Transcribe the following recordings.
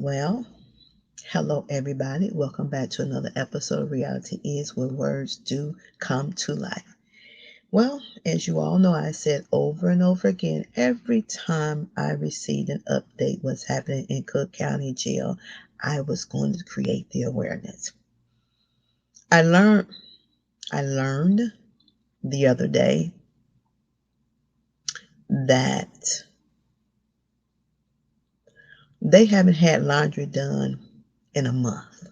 Well, hello everybody. Welcome back to another episode of Reality Is Where Words Do Come to Life. Well, as you all know, I said over and over again, every time I received an update what's happening in Cook County Jail, I was going to create the awareness. I learned the other day that they haven't had laundry done in a month.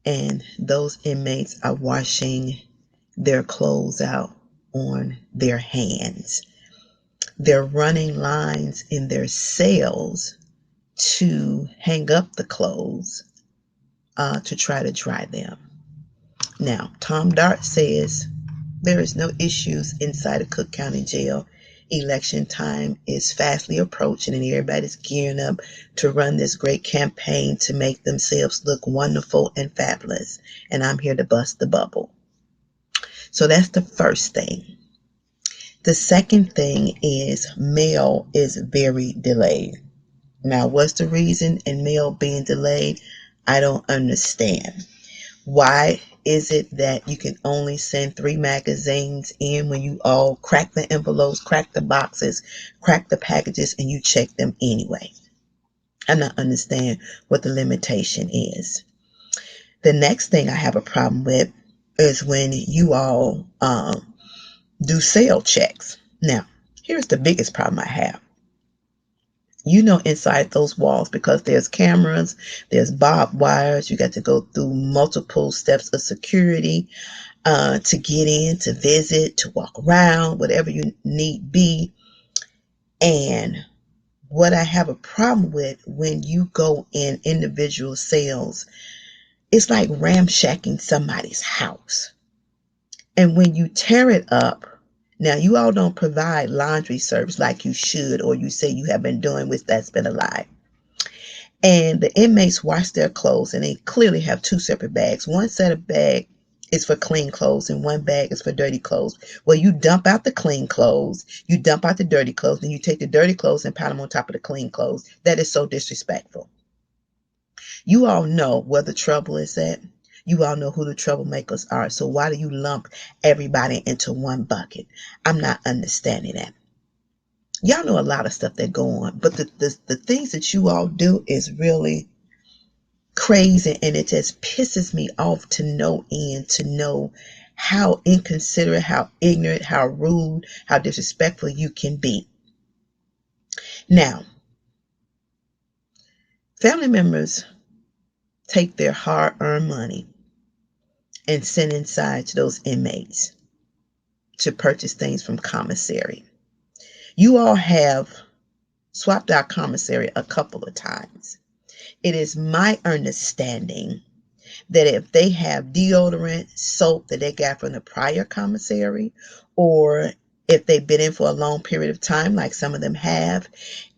And those inmates are washing their clothes out on their hands. They're running lines in their cells to hang up the clothes to try to dry them. Now, Tom Dart says there is no issues inside of Cook County Jail. Election time is fastly approaching and everybody's gearing up to run this great campaign to make themselves look wonderful and fabulous. And I'm here to bust the bubble. So that's the first thing. The second thing is mail is very delayed. Now, what's the reason in mail being delayed? I don't understand. Why is it that you can only send 3 magazines in when you all crack the envelopes, crack the boxes, crack the packages, and you check them anyway? I'm not understand what the limitation is. The next thing I have a problem with is when you all do sale checks. Now, here's the biggest problem I have. Inside those walls, because there's cameras, there's barbed wires, you got to go through multiple steps of security to get in, to visit, to walk around, whatever you need be. And what I have a problem with when you go in individual cells, it's like ramshacking somebody's house. And when you tear it up, now you all don't provide laundry service like you should, or you say you have been doing, which that's been a lie. And the inmates wash their clothes and they clearly have 2 separate bags. One set of bag is for clean clothes and one bag is for dirty clothes. Well, you dump out the clean clothes, you dump out the dirty clothes, and you take the dirty clothes and pile them on top of the clean clothes. That is so disrespectful. You all know where the trouble is at. You all know who the troublemakers are. So why do you lump everybody into one bucket? I'm not understanding that. Y'all know a lot of stuff that go on, but the things that you all do is really crazy, and it just pisses me off to no end, to know how inconsiderate, how ignorant, how rude, how disrespectful you can be. Now, family members take their hard-earned money and send inside to those inmates to purchase things from commissary. You all have swapped out commissary a couple of times. It is my understanding that if they have deodorant, soap that they got from the prior commissary, or if they've been in for a long period of time, like some of them have,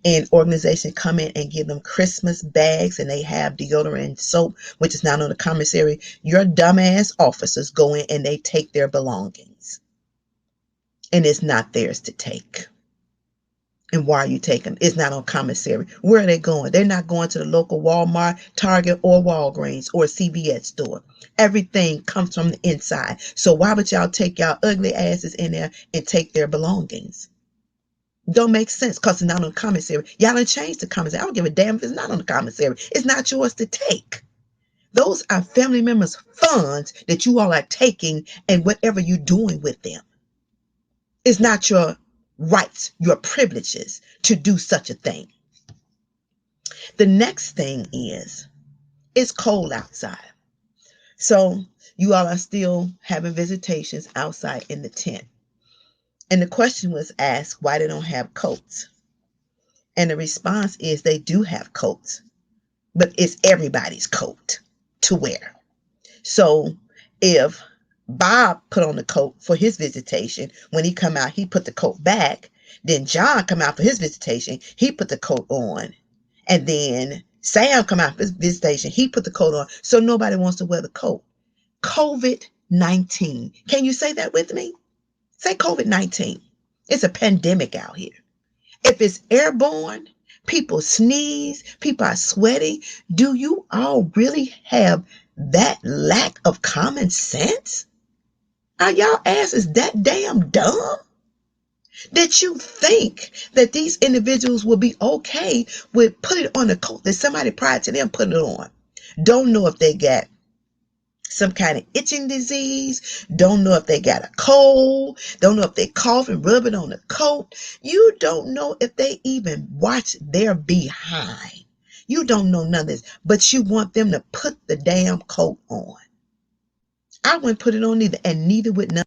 and organizations come in and give them Christmas bags and they have deodorant and soap, which is not on the commissary, your dumbass officers go in and they take their belongings. And it's not theirs to take. And why are you taking them? It's not on commissary. Where are they going? They're not going to the local Walmart, Target, or Walgreens or CVS store. Everything comes from the inside. So why would y'all take y'all ugly asses in there and take their belongings? Don't make sense because it's not on the commissary. Y'all done changed the commissary. I don't give a damn if it's not on the commissary. It's not yours to take. Those are family members' funds that you all are taking and whatever you're doing with them. It's not your rights, your privileges to do such a thing. The next thing is, it's cold outside. So you all are still having visitations outside in the tent. And the question was asked why they don't have coats. And the response is they do have coats, but it's everybody's coat to wear. So if Bob put on the coat for his visitation, when he come out, he put the coat back. Then John come out for his visitation, he put the coat on. And then Sam come out for his visitation, he put the coat on. So nobody wants to wear the coat. COVID-19. Can you say that with me? Say COVID-19. It's a pandemic out here. If it's airborne, People sneeze, people are sweating. Do you all really have that lack of common sense? Are y'all asses that damn dumb that you think that these individuals will be okay with putting on a coat that somebody prior to them put it on? Don't know if they got some kind of itching disease, don't know if they got a cold, don't know if they cough and rub it on the coat. You don't know if they even watch their behind. You don't know none of this, but you want them to put the damn coat on. I wouldn't put it on either, and neither would none.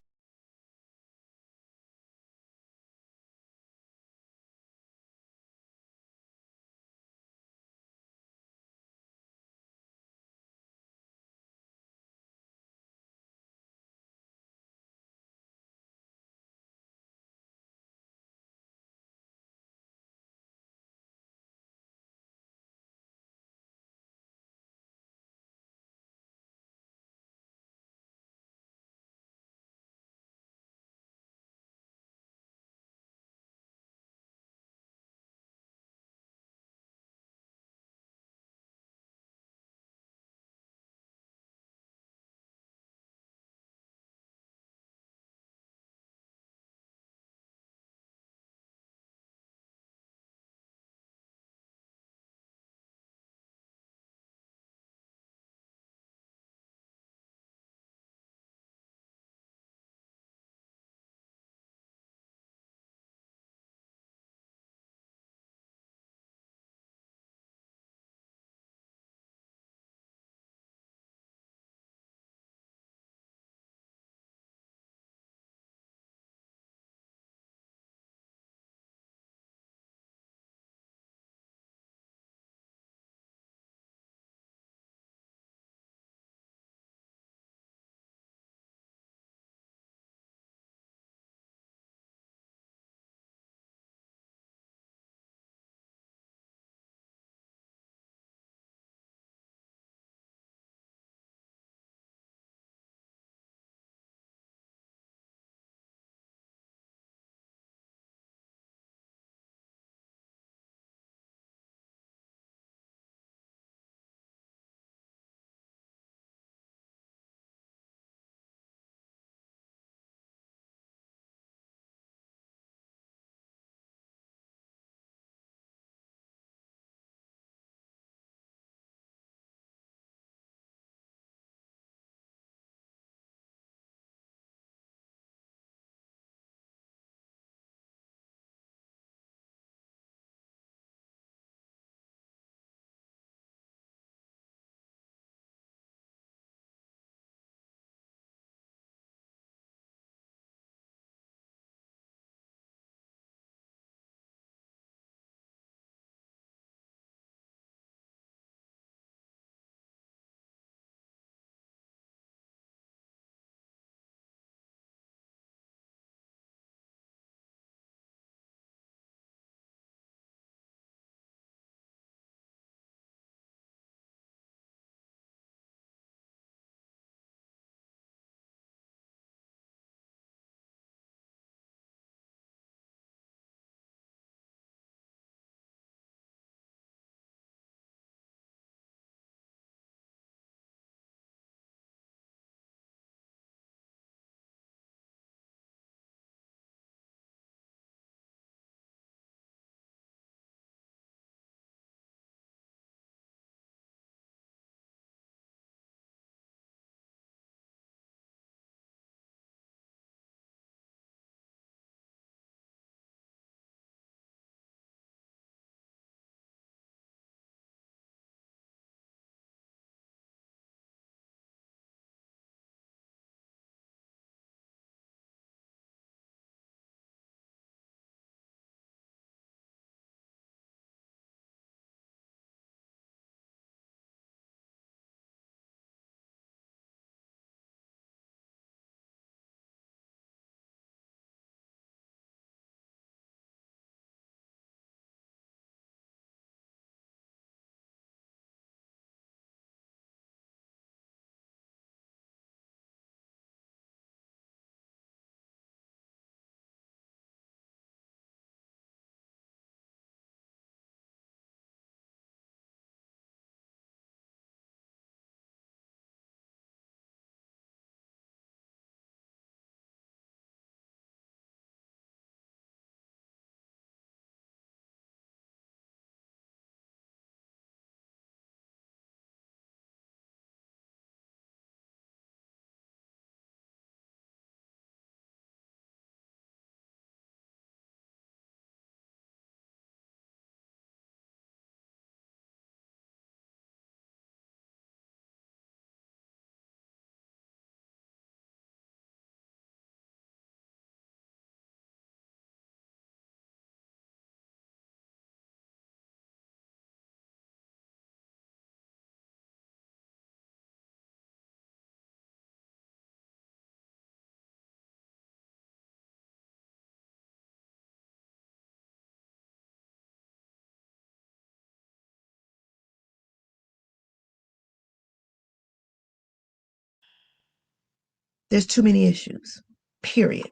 There's too many issues, period.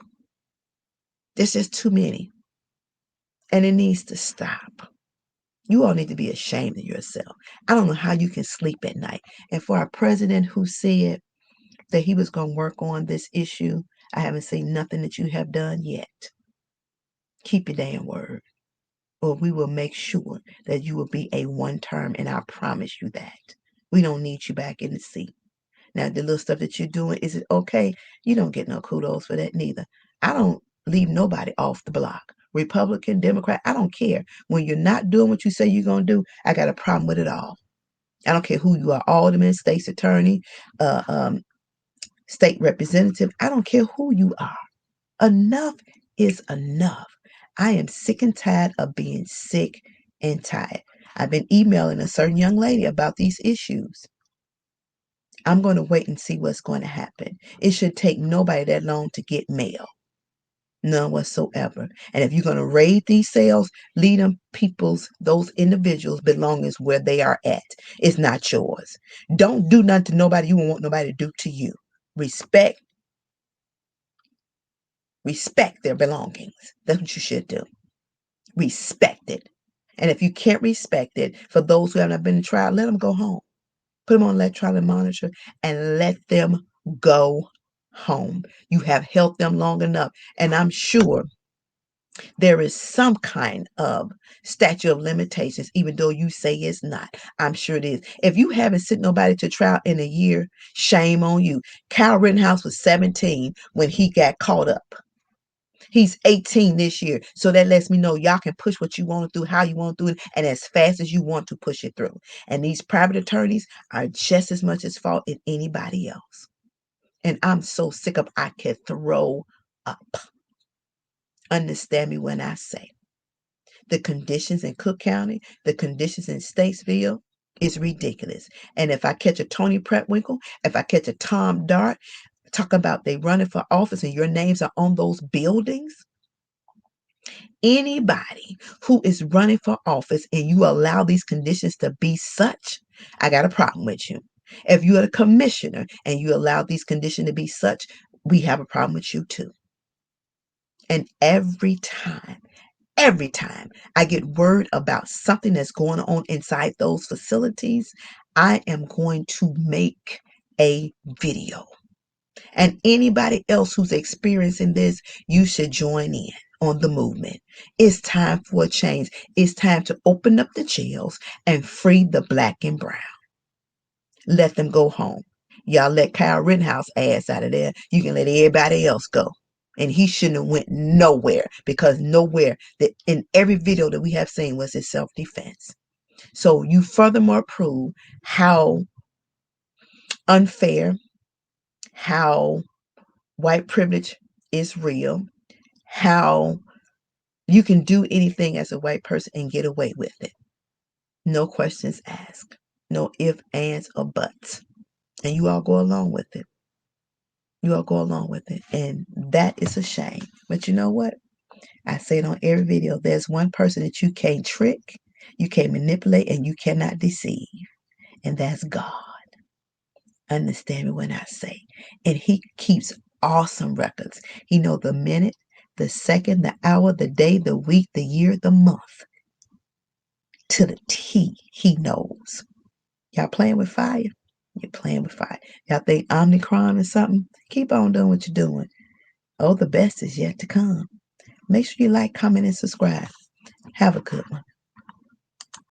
There's just too many. And it needs to stop. You all need to be ashamed of yourself. I don't know how you can sleep at night. And for our president who said that he was going to work on this issue, I haven't seen nothing that you have done yet. Keep your damn word, or we will make sure that you will be a one term, and I promise you that. We don't need you back in the seat. Now, the little stuff that you're doing, is it okay? You don't get no kudos for that neither. I don't leave nobody off the block. Republican, Democrat, I don't care. When you're not doing what you say you're going to do, I got a problem with it all. I don't care who you are, alderman, state's attorney, uh, um, state representative. I don't care who you are. Enough is enough. I am sick and tired of being sick and tired. I've been emailing a certain young lady about these issues. I'm going to wait and see what's going to happen. It should take nobody that long to get mail. None whatsoever. And if you're going to raid these cells, leave them those individuals' belongings where they are at. It's not yours. Don't do nothing to nobody you won't want nobody to do to you. Respect their belongings. That's what you should do. Respect it. And if you can't respect it, for those who have not been in trial, let them go home. Put them on electronic monitor and let them go home. You have held them long enough. And I'm sure there is some kind of statute of limitations, even though you say it's not. I'm sure it is. If you haven't sent nobody to trial in a year, shame on you. Kyle Rittenhouse was 17 when he got caught up. He's 18 this year. So that lets me know y'all can push what you want to do, how you want to do it, and as fast as you want to push it through. And these private attorneys are just as much at fault as anybody else. And I'm so sick of I can throw up. Understand me when I say the conditions in Cook County, the conditions in Statesville is ridiculous. And if I catch a Tony Preckwinkle, if I catch a Tom Dart, talk about they running for office and your names are on those buildings, anybody who is running for office and you allow these conditions to be such, I got a problem with you. If you're a commissioner and you allow these conditions to be such, we have a problem with you too. And every time I get word about something that's going on inside those facilities, I am going to make a video. And anybody else who's experiencing this, you should join in on the movement. It's time for a change. It's time to open up the jails and free the black and brown. Let them go home. Y'all let Kyle Rittenhouse ass out of there. You can let everybody else go. And he shouldn't have went nowhere, because nowhere that in every video that we have seen was his self-defense. So you furthermore prove how unfair, how white privilege is real, how you can do anything as a white person and get away with it. No questions asked. No ifs, ands, or buts. And you all go along with it. You all go along with it. And that is a shame. But you know what? I say it on every video. There's one person that you can't trick, you can't manipulate, and you cannot deceive. And that's God. Understand me when I say. And he keeps awesome records. He knows the minute, the second, the hour, the day, the week, the year, the month. To the T, he knows. Y'all playing with fire? You're playing with fire. Y'all think Omnicron or something? Keep on doing what you're doing. Oh, the best is yet to come. Make sure you like, comment, and subscribe. Have a good one.